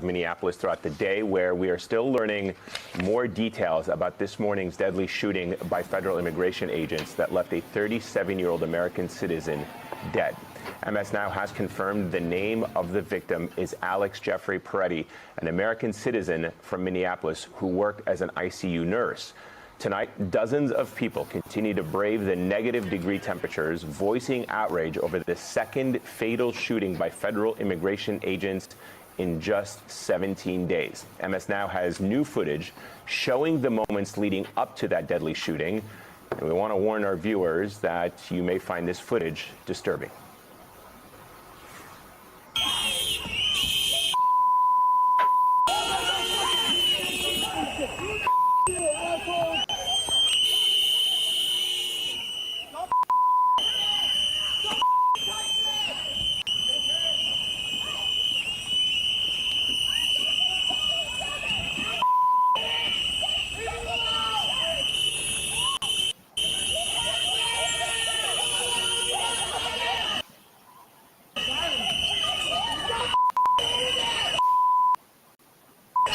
of Minneapolis throughout the day, where we are still learning more details about this morning's deadly shooting by federal immigration agents that left a 37-year-old American citizen dead. MS Now has confirmed the name of the victim is Alex Jeffrey Peretti, an American citizen from Minneapolis who worked as an ICU nurse. Tonight, dozens of people continue to brave the negative-degree temperatures, voicing outrage over the second fatal shooting by federal immigration agents in just 17 days. MS Now has new footage showing the moments leading up to that deadly shooting. And we want to warn our viewers that you may find this footage disturbing.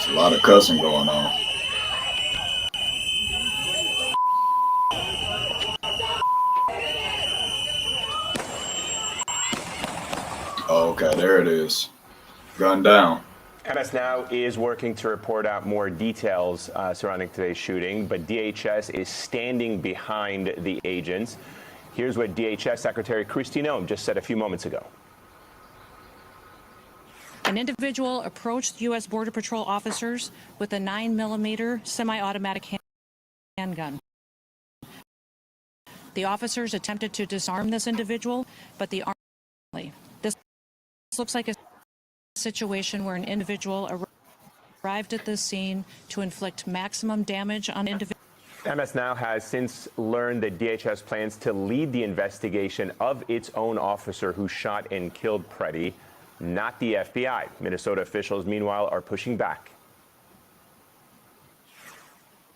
A lot of cussing going on. Oh, okay, there it is. Gun down. MS Now is working to report out more details surrounding today's shooting, but DHS is standing behind the agents. Here's what DHS Secretary Kristi Noem just said a few moments ago. An individual approached U.S. Border Patrol officers with a 9mm semi-automatic handgun. The officers attempted to disarm this individual, but the armed. This looks like a situation where an individual arrived at the scene to inflict maximum damage on individuals. MS Now has since learned that DHS plans to lead the investigation of its own officer who shot and killed Peretti, not the FBI. Minnesota officials, meanwhile, are pushing back.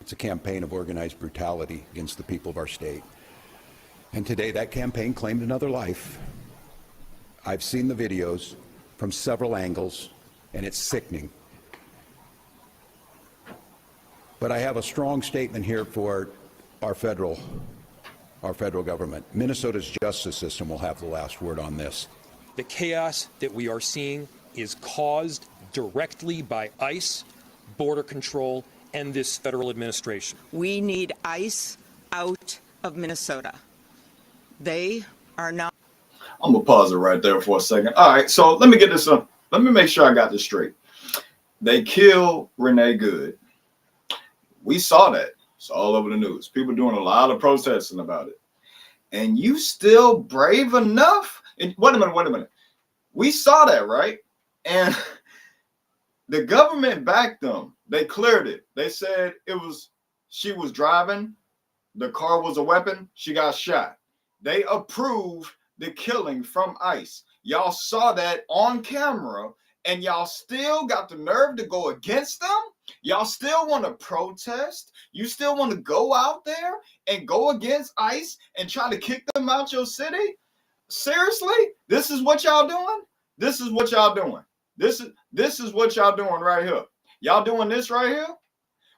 It's a campaign of organized brutality against the people of our state. And today that campaign claimed another life. I've seen the videos from several angles, and it's sickening. But I have a strong statement here for our federal government. Minnesota's justice system will have the last word on this. The chaos that we are seeing is caused directly by ICE, Border Control, and this federal administration. We need ICE out of Minnesota. They are not. I'm gonna pause it right there for a second. All right, so let me get this up. Let me make sure I got this straight. They killed Renee Good. We saw that. It's all over the news. People doing a lot of protesting about it. And you still brave enough? And wait a minute. We saw that, right? And the government backed them. They cleared it. They said she was driving. The car was a weapon. She got shot. They approved the killing from ICE. Y'all saw that on camera, and y'all still got the nerve to go against them? Y'all still want to protest? You still want to go out there and go against ICE and try to kick them out your city? Seriously? This is what y'all doing? This is what y'all doing. This is what y'all doing right here. Y'all doing this right here?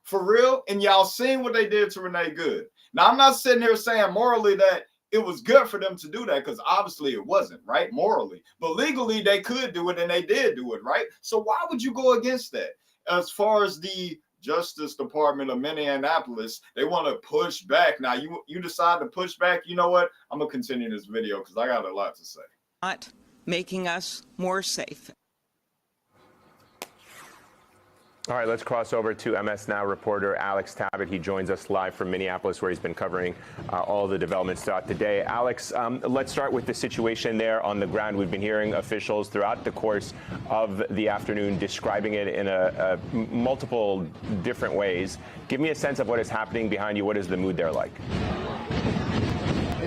For real? And y'all seen what they did to Renee Good. Now, I'm not sitting here saying morally that it was good for them to do that, because obviously it wasn't, right? Morally. But legally, they could do it, and they did do it, right? So why would you go against that? As far as the Justice Department of Minneapolis, they want to push back. Now, you decide to push back. You know what? I'm going to continue this video because I got a lot to say. Not making us more safe. All right, let's cross over to MS Now reporter Alex Tabbitt. He joins us live from Minneapolis, where he's been covering all the developments throughout the day. Alex, let's start with the situation there on the ground. We've been hearing officials throughout the course of the afternoon describing it in multiple different ways. Give me a sense of what is happening behind you. What is the mood there like?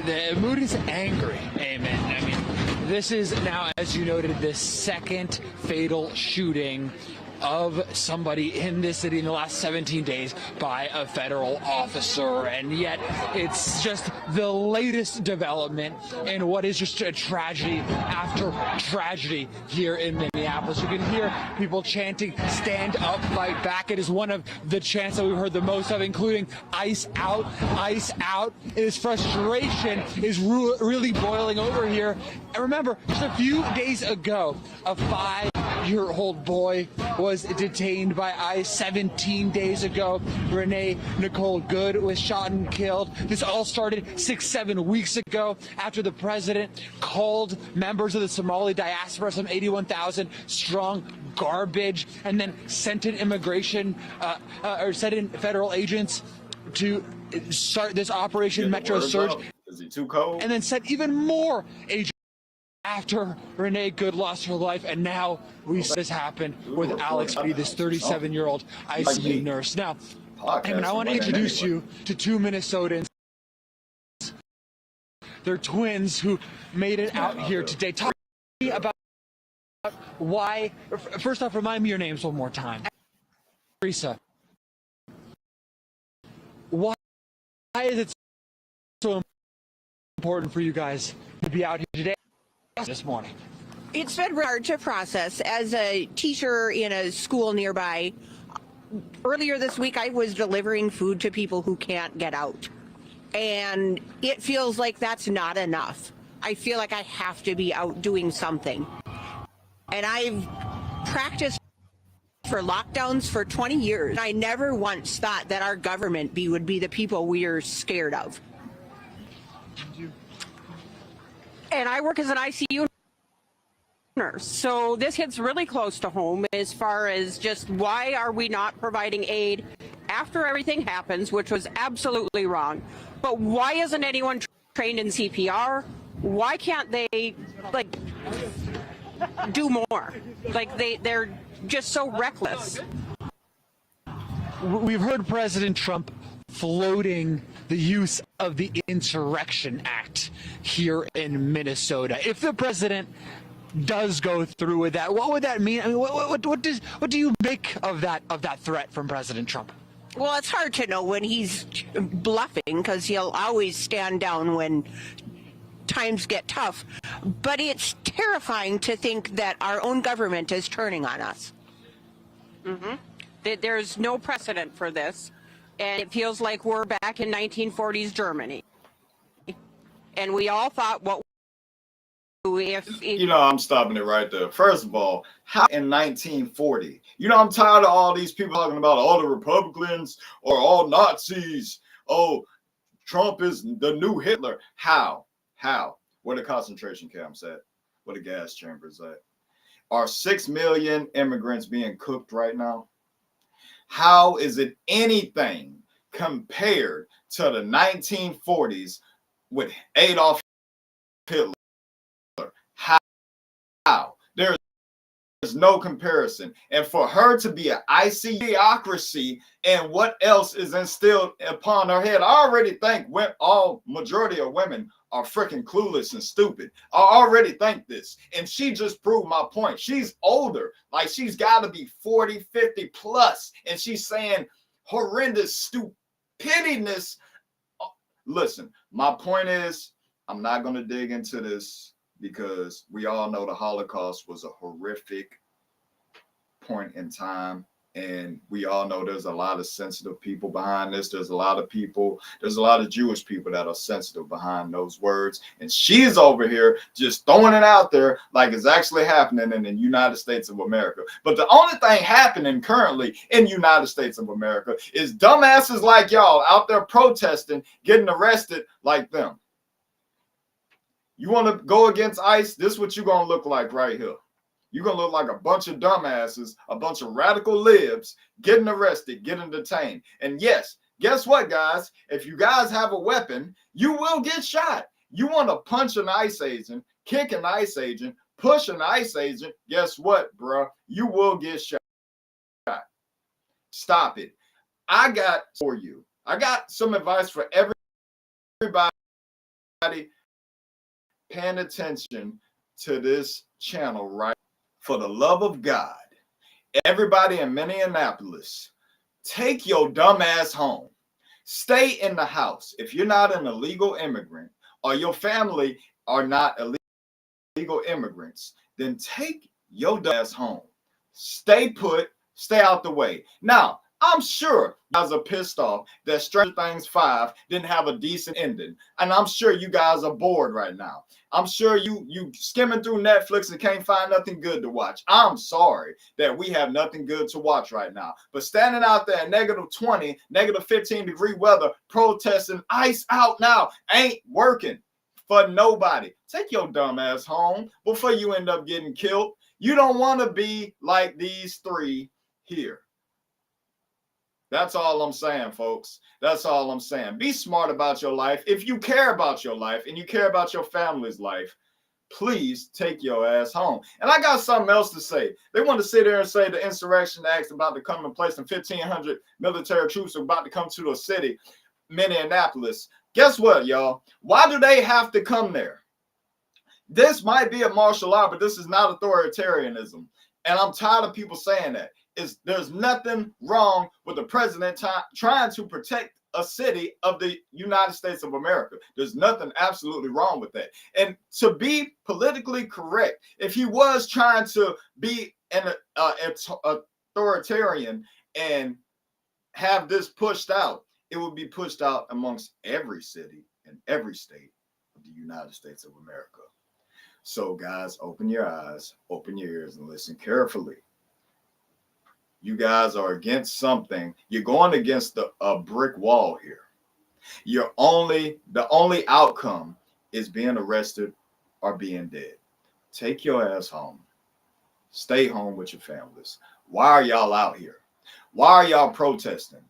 The mood is angry, amen. I mean, this is now, as you noted, the second fatal shooting of somebody in this city in the last 17 days by a federal officer. And yet it's just the latest development in what is just a tragedy after tragedy here in Minneapolis. You can hear people chanting, "Stand up, fight back." It is one of the chants that we've heard the most of, including "ICE out, ICE out." His frustration is really boiling over here. And remember, just a few days ago, a 5-year-old boy was detained by ICE. 17 days ago, Renee Nicole Good was shot and killed. This all started 6-7 weeks ago after the president called members of the Somali diaspora, some 81,000 strong, garbage, and then sent in sent in federal agents to start this Operation Metro Surge. Is he too cold? And then sent even more agents after Renee Good lost her life, and now we see this happen with Alex B., this 37-year-old ICU nurse. Now, I want to introduce you to two Minnesotans. They're twins who made it out here today. Talk to me about why. First off, remind me your names one more time. Teresa. Why is it so important for you guys to be out here today, this morning? It's been hard to process. As a teacher in a school nearby, earlier this week I was delivering food to people who can't get out. And it feels like that's not enough. I feel like I have to be out doing something. And I've practiced for lockdowns for 20 years. I never once thought that our government would be the people we are scared of. And I work as an ICU nurse, so this hits really close to home as far as just why are we not providing aid after everything happens, which was absolutely wrong. But why isn't anyone trained in CPR? Why can't they, like, do more? Like, they're just so reckless. We've heard President Trump floating the use of the Insurrection Act here in Minnesota. If the president does go through with that, what would that mean? I mean, what do you make of that threat from President Trump? Well, it's hard to know when he's bluffing because he'll always stand down when times get tough. But it's terrifying to think that our own government is turning on us. There's no precedent for this. And it feels like we're back in 1940s Germany. And we all thought, what if... You know, I'm stopping it right there. First of all, how in 1940? You know, I'm tired of all these people talking about all the Republicans or all Nazis. Oh, Trump is the new Hitler. How? Where the concentration camps at? Where the gas chambers at? Are 6 million immigrants being cooked right now? How is it anything compared to the 1940s with Adolf Hitler? How? There's no comparison. And for her to be an ICUocracy and what else is instilled upon her head, I already think majority of women are freaking clueless and stupid. I already think this. And she just proved my point. She's older. Like, she's got to be 40, 50 plus. And she's saying horrendous stupidness. Listen, my point is, I'm not going to dig into this because we all know the Holocaust was a horrific point in time. And we all know there's a lot of sensitive people behind this. There's a lot of Jewish people that are sensitive behind those words. And she's over here just throwing it out there like it's actually happening in the United States of America. But the only thing happening currently in the United States of America is dumbasses like y'all out there protesting, getting arrested like them. You want to go against ICE? This is what you're going to look like right here. You're going to look like a bunch of dumbasses, a bunch of radical libs getting arrested, getting detained. And yes, guess what, guys? If you guys have a weapon, you will get shot. You want to punch an ICE agent, kick an ICE agent, push an ICE agent, guess what, bro? You will get shot. Stop it. I got some advice for everybody paying attention to this channel, right? For the love of God, Everybody in Minneapolis, take your dumb ass home. Stay in the house. If you're not an illegal immigrant or your family are not illegal immigrants, then take your dumb ass home. Stay put, stay out the way. Now, I'm sure you guys are pissed off that Stranger Things 5 didn't have a decent ending. And I'm sure you guys are bored right now. I'm sure you skimming through Netflix and can't find nothing good to watch. I'm sorry that we have nothing good to watch right now. But standing out there in -20, -15-degree weather, protesting ice out now ain't working for nobody. Take your dumb ass home before you end up getting killed. You don't want to be like these three here. That's all I'm saying, folks. That's all I'm saying. Be smart about your life. If you care about your life and you care about your family's life, please take your ass home. And I got something else to say. They want to sit there and say the insurrection act's about to come in place and 1,500 military troops are about to come to the city, Minneapolis. Guess what, y'all? Why do they have to come there? This might be a martial law, but this is not authoritarianism. And I'm tired of people saying that. There's nothing wrong with the president trying to protect a city of the United States of America. There's nothing absolutely wrong with that. And to be politically correct, if he was trying to be an authoritarian and have this pushed out, it would be pushed out amongst every city and every state of the United States of America. So guys, open your eyes, open your ears, and listen carefully. You guys are against something. You're going against a brick wall here. The only outcome is being arrested or being dead. Take your ass home. Stay home with your families. Why are y'all out here? Why are y'all protesting?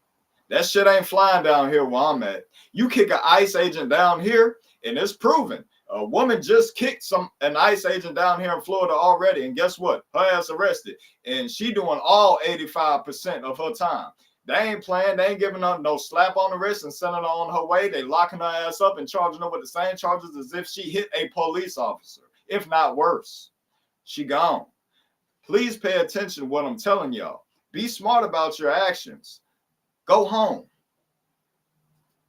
That shit ain't flying down here where I'm at. You kick an ICE agent down here, and it's proven. A woman just kicked an ICE agent down here in Florida already, and guess what? Her ass arrested, and she doing all 85% of her time. They ain't playing. They ain't giving her no slap on the wrist and sending her on her way. They locking her ass up and charging her with the same charges as if she hit a police officer, if not worse. She gone. Please pay attention to what I'm telling y'all. Be smart about your actions. Go home.